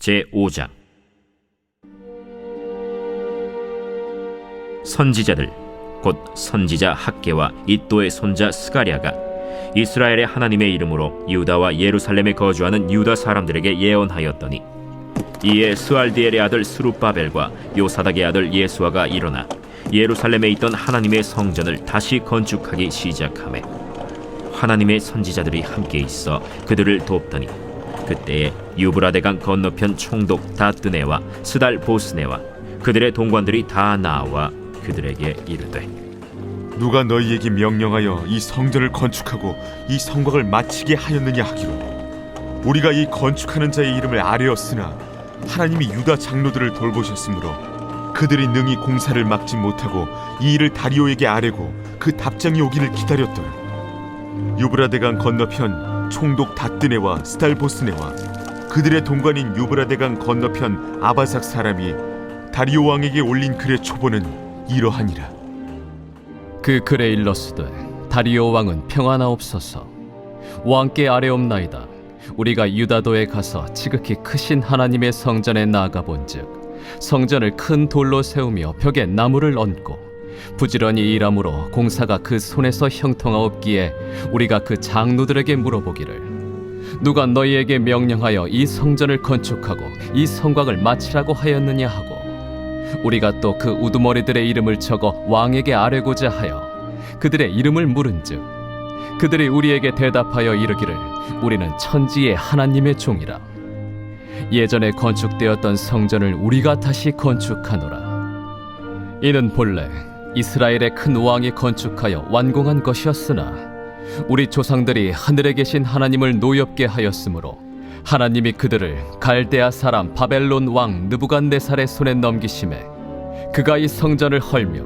제5장. 선지자들 곧 선지자 학개와 이또의 손자 스가랴가 이스라엘의 하나님의 이름으로 유다와 예루살렘에 거주하는 유다 사람들에게 예언하였더니, 이에 스알디엘의 아들 스룹바벨과 요사닥의 아들 예수아가 일어나 예루살렘에 있던 하나님의 성전을 다시 건축하기 시작하매, 하나님의 선지자들이 함께 있어 그들을 돕더니, 그때에 유브라데강 건너편 총독 다뜨네와 스달 보스네와 그들의 동관들이 다 나와 그들에게 이르되, 누가 너희에게 명령하여 이 성전을 건축하고 이 성곽을 마치게 하였느냐 하기로, 우리가 이 건축하는 자의 이름을 아뢰었으나 하나님이 유다 장로들을 돌보셨으므로 그들이 능히 공사를 막지 못하고 이 일을 다리오에게 아뢰고 그 답장이 오기를 기다렸더라. 유브라데강 건너편 총독 다뜨네와 스달보스네와 그들의 동관인 유브라데강 건너편 아바삭 사람이 다리오 왕에게 올린 글의 초본은 이러하니라. 그 글에 일렀으되, 다리오 왕은 평안하옵소서. 왕께 아뢰옵나이다. 우리가 유다도에 가서 지극히 크신 하나님의 성전에 나아가 본즉, 성전을 큰 돌로 세우며 벽에 나무를 얹고 부지런히 일함으로 공사가 그 손에서 형통하옵기에 우리가 그 장로들에게 물어보기를, 누가 너희에게 명령하여 이 성전을 건축하고 이 성곽을 마치라고 하였느냐 하고, 우리가 또 그 우두머리들의 이름을 적어 왕에게 아뢰고자 하여 그들의 이름을 물은즉, 그들이 우리에게 대답하여 이르기를, 우리는 천지의 하나님의 종이라. 예전에 건축되었던 성전을 우리가 다시 건축하노라. 이는 본래 이스라엘의 큰 왕이 건축하여 완공한 것이었으나, 우리 조상들이 하늘에 계신 하나님을 노엽게 하였으므로 하나님이 그들을 갈대아 사람 바벨론 왕 느부갓네살의 손에 넘기심에, 그가 이 성전을 헐며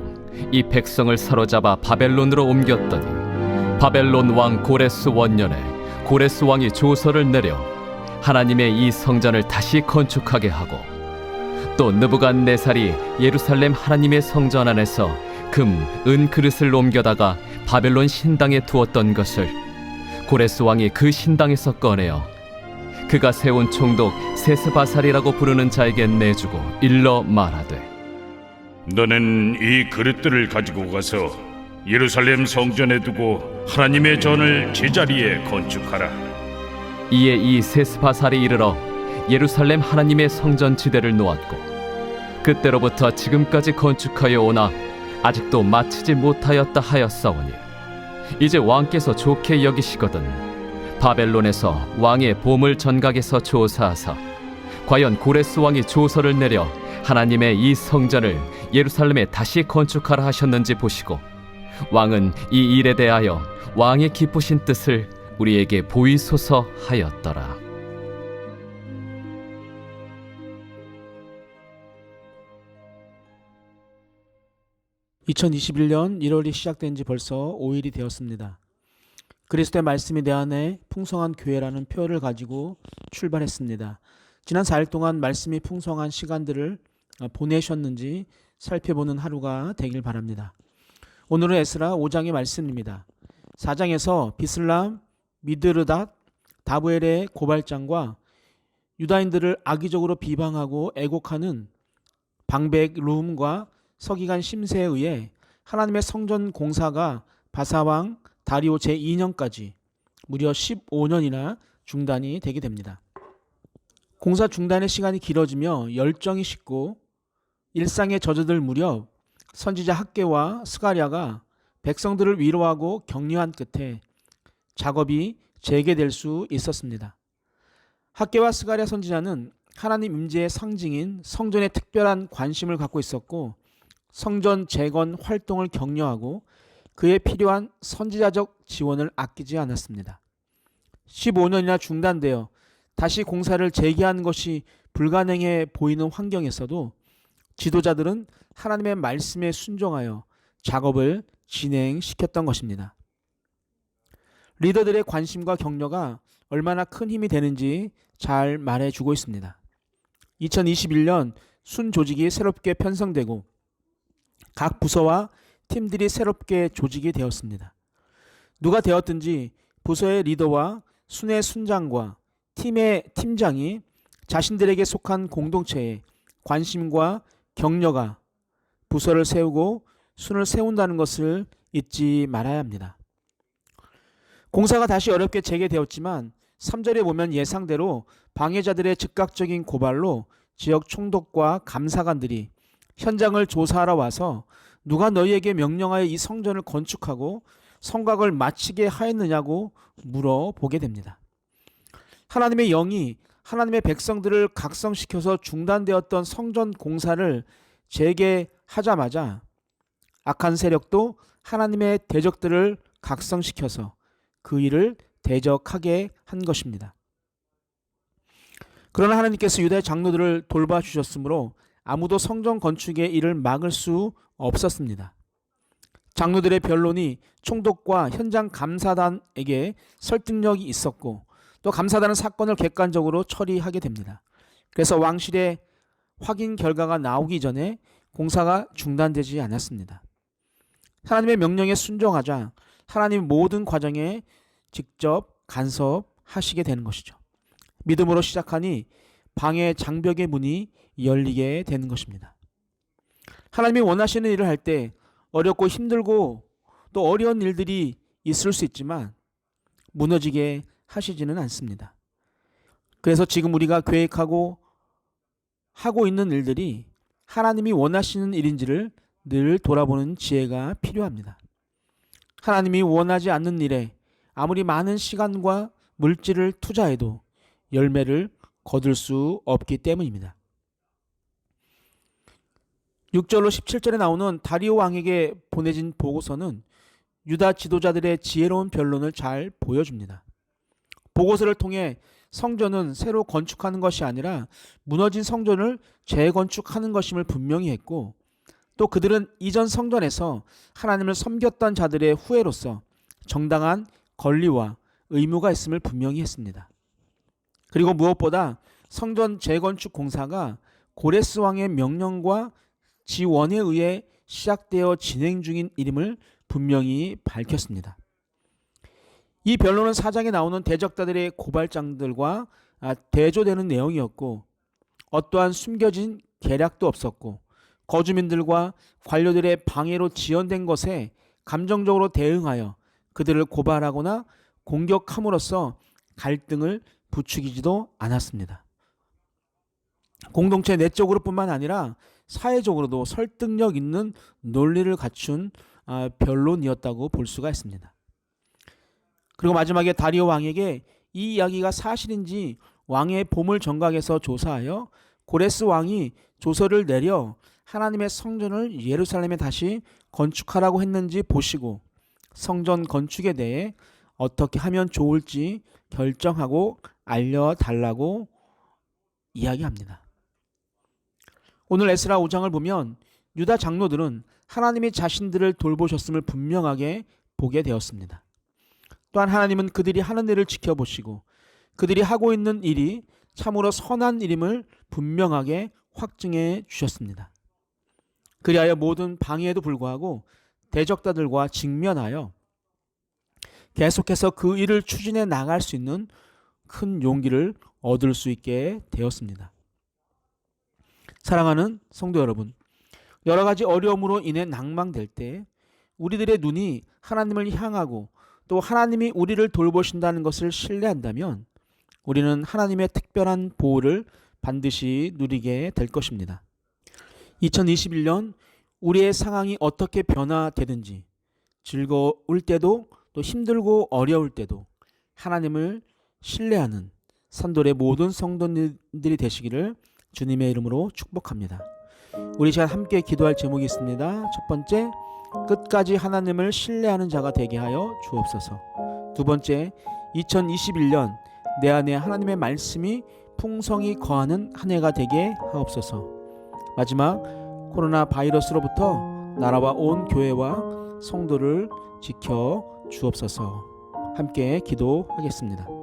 이 백성을 사로잡아 바벨론으로 옮겼더니, 바벨론 왕 고레스 원년에 고레스 왕이 조서를 내려 하나님의 이 성전을 다시 건축하게 하고, 또 느부갓네살이 예루살렘 하나님의 성전 안에서 금, 은 그릇을 옮겨다가 바벨론 신당에 두었던 것을 고레스 왕이 그 신당에서 꺼내어 그가 세운 총독 세스바살이라고 부르는 자에게 내주고 일러 말하되, 너는 이 그릇들을 가지고 가서 예루살렘 성전에 두고 하나님의 전을 제자리에 건축하라. 이에 이 세스바살이 이르러 예루살렘 하나님의 성전 지대를 놓았고, 그때로부터 지금까지 건축하여 오나 아직도 마치지 못하였다 하였사오니, 이제 왕께서 좋게 여기시거든 바벨론에서 왕의 보물 전각에서 조사하사 과연 고레스 왕이 조서를 내려 하나님의 이 성전을 예루살렘에 다시 건축하라 하셨는지 보시고, 왕은 이 일에 대하여 왕의 기쁘신 뜻을 우리에게 보이소서 하였더라. (2021년 1월이) 시작된 지 벌써 5일이 되었습니다. 그리스도의 말씀이 내 안에 풍성한 교회라는 표어를 가지고 출발했습니다. 지난 4일 동안 말씀이 풍성한 시간들을 보내셨는지 살펴보는 하루가 되길 바랍니다. 오늘은 에스라 5장의 말씀입니다. 4장에서 비슬람, 미드르닷, 다부엘의 고발장과 유다인들을 악의적으로 비방하고 애곡하는 방백 룸과 서기관 심세에 의해 하나님의 성전 공사가 바사왕 다리오 제2년까지 무려 15년이나 중단이 되게 됩니다. 공사 중단의 시간이 길어지며 열정이 식고 일상에 젖어들 무렵 선지자 학개와 스가랴가 백성들을 위로하고 격려한 끝에 작업이 재개될 수 있었습니다. 학개와 스가랴 선지자는 하나님 임재의 상징인 성전에 특별한 관심을 갖고 있었고, 성전 재건 활동을 격려하고 그에 필요한 선지자적 지원을 아끼지 않았습니다. 15년이나 중단되어 다시 공사를 재개하는 것이 불가능해 보이는 환경에서도 지도자들은 하나님의 말씀에 순종하여 작업을 진행시켰던 것입니다. 리더들의 관심과 격려가 얼마나 큰 힘이 되는지 잘 말해주고 있습니다. 2021년 순 조직이 새롭게 편성되고 각 부서와 팀들이 새롭게 조직이 되었습니다. 누가 되었든지 부서의 리더와 순회 순장과 팀의 팀장이 자신들에게 속한 공동체에 관심과 격려가 부서를 세우고 순을 세운다는 것을 잊지 말아야 합니다. 공사가 다시 어렵게 재개되었지만 3절에 보면 예상대로 방해자들의 즉각적인 고발로 지역 총독과 감사관들이 현장을 조사하러 와서 누가 너희에게 명령하여 이 성전을 건축하고 성곽을 마치게 하였느냐고 물어보게 됩니다. 하나님의 영이 하나님의 백성들을 각성시켜서 중단되었던 성전 공사를 재개하자마자 악한 세력도 하나님의 대적들을 각성시켜서 그 일을 대적하게 한 것입니다. 그러나 하나님께서 유다의 장로들을 돌봐주셨으므로 아무도 성전 건축의 일을 막을 수 없었습니다. 장로들의 변론이 총독과 현장 감사단에게 설득력이 있었고 또 감사단은 사건을 객관적으로 처리하게 됩니다. 그래서 왕실의 확인 결과가 나오기 전에 공사가 중단되지 않았습니다. 하나님의 명령에 순종하자 하나님 모든 과정에 직접 간섭하시게 되는 것이죠. 믿음으로 시작하니 방해 장벽의 문이 열리게 되는 것입니다. 하나님이 원하시는 일을 할 때 어렵고 힘들고 또 어려운 일들이 있을 수 있지만 무너지게 하시지는 않습니다. 그래서 지금 우리가 계획하고 하고 있는 일들이 하나님이 원하시는 일인지를 늘 돌아보는 지혜가 필요합니다. 하나님이 원하지 않는 일에 아무리 많은 시간과 물질을 투자해도 열매를 거둘 수 없기 때문입니다. 6절로 17절에 나오는 다리오 왕에게 보내진 보고서는 유다 지도자들의 지혜로운 변론을 잘 보여줍니다. 보고서를 통해 성전은 새로 건축하는 것이 아니라 무너진 성전을 재건축하는 것임을 분명히 했고 또 그들은 이전 성전에서 하나님을 섬겼던 자들의 후예로서 정당한 권리와 의무가 있음을 분명히 했습니다. 그리고 무엇보다 성전 재건축 공사가 고레스 왕의 명령과 지원에 의해 시작되어 진행 중인 일임을 분명히 밝혔습니다. 이 변론은 4장에 나오는 대적자들의 고발장들과 대조되는 내용이었고 어떠한 숨겨진 계략도 없었고 거주민들과 관료들의 방해로 지연된 것에 감정적으로 대응하여 그들을 고발하거나 공격함으로써 갈등을 부추기지도 않았습니다. 공동체 내적으로 뿐만 아니라 사회적으로도 설득력 있는 논리를 갖춘 변론이었다고 볼 수가 있습니다. 그리고 마지막에 다리오 왕에게 이 이야기가 사실인지 왕의 보물 정각에서 조사하여 고레스 왕이 조서를 내려 하나님의 성전을 예루살렘에 다시 건축하라고 했는지 보시고 성전 건축에 대해 어떻게 하면 좋을지 결정하고 알려달라고 이야기합니다. 오늘 에스라 5장을 보면 유다 장로들은 하나님이 자신들을 돌보셨음을 분명하게 보게 되었습니다. 또한 하나님은 그들이 하는 일을 지켜보시고 그들이 하고 있는 일이 참으로 선한 일임을 분명하게 확증해 주셨습니다. 그리하여 모든 방해에도 불구하고 대적자들과 직면하여 계속해서 그 일을 추진해 나갈 수 있는 큰 용기를 얻을 수 있게 되었습니다. 사랑하는 성도 여러분, 여러 가지 어려움으로 인해 낭망될 때 우리들의 눈이 하나님을 향하고 또 하나님이 우리를 돌보신다는 것을 신뢰한다면 우리는 하나님의 특별한 보호를 반드시 누리게 될 것입니다. 2021년 우리의 상황이 어떻게 변화되든지 즐거울 때도 또 힘들고 어려울 때도 하나님을 신뢰하는 산돌의 모든 성도님들이 되시기를 주님의 이름으로 축복합니다. 우리 시간 함께 기도할 제목이 있습니다. 첫 번째, 끝까지 하나님을 신뢰하는 자가 되게 하여 주옵소서. 두 번째, 2021년 내 안에 하나님의 말씀이 풍성히 거하는 한 해가 되게 하옵소서. 마지막, 코로나 바이러스로부터 나라와 온 교회와 성도를 지켜 주옵소서. 함께 기도하겠습니다.